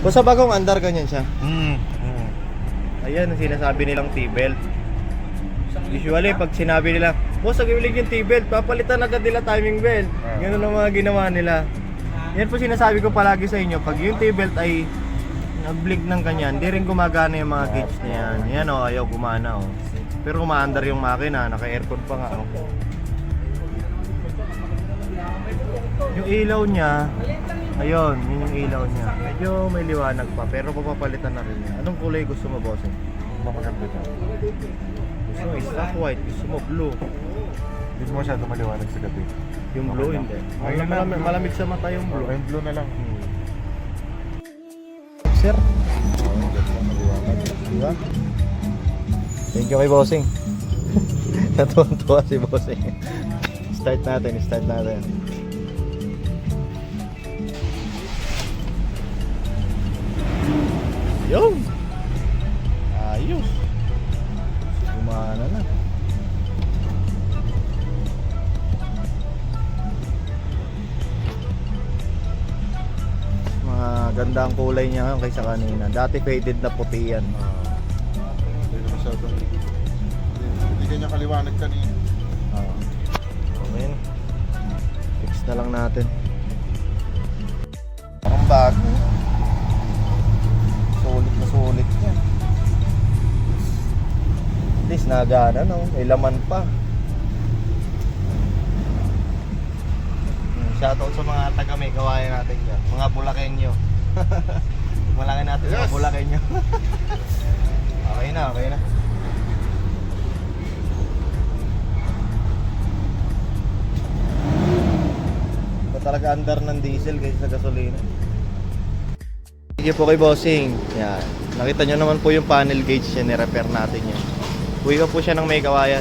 Basta bagong andar ganyan siya. Mm. Ayan ang sinasabi nilang T-belt. Usually pag sinabi nila, boss, nagilig yung T-belt, papalitan agad nila timing belt. Ganun ang mga ginawa nila. Yan po sinasabi ko palagi sa inyo, pag yung T-belt ay nag-blink ng ganyan, di rin gumagana yung mga gauge na yan. Yan o, ayaw gumana o. Pero umaandar yung makina, naka-aircon pa nga o. Yung ilaw niya, ayun, yun yung ilaw niya. Medyo may liwanag pa, pero papapalitan na rin niya. Anong kulay gusto mo, bossing? Maganda ka. Gusto mo stock white, gusto mo blue. Hindi mo masyado maliwanag sa gabi. Yung blue hindi. Malamig sa mata yung blue. Yung blue na lang. Sir, Maliwanag. diba? Thank you kay bossing. Natuwa si bossing. Start natin. Yun! Ayos! Gumana na. Mga ganda ang kulay niya ngayon kaysa kanina. Dati faded na puti yan. Hindi na masyado. Hindi kanya kaliwanag kanina. Okay na. Fix na lang natin. Ang bago. Sulit yan. At least nagana no. May laman pa. Shoutout sa mga taga may kawayan natin dyan. Mga Bulakenyo. Malaki natin yes. Mga Bulakenyo. Okay na. Ito talaga andar ng diesel kaysa sa gasolina. Sige po kay bossing. Yan. Nakita nyo naman po yung panel gauge niya. Ni-repair natin yan. Uwi ka po siya ng may kawayan.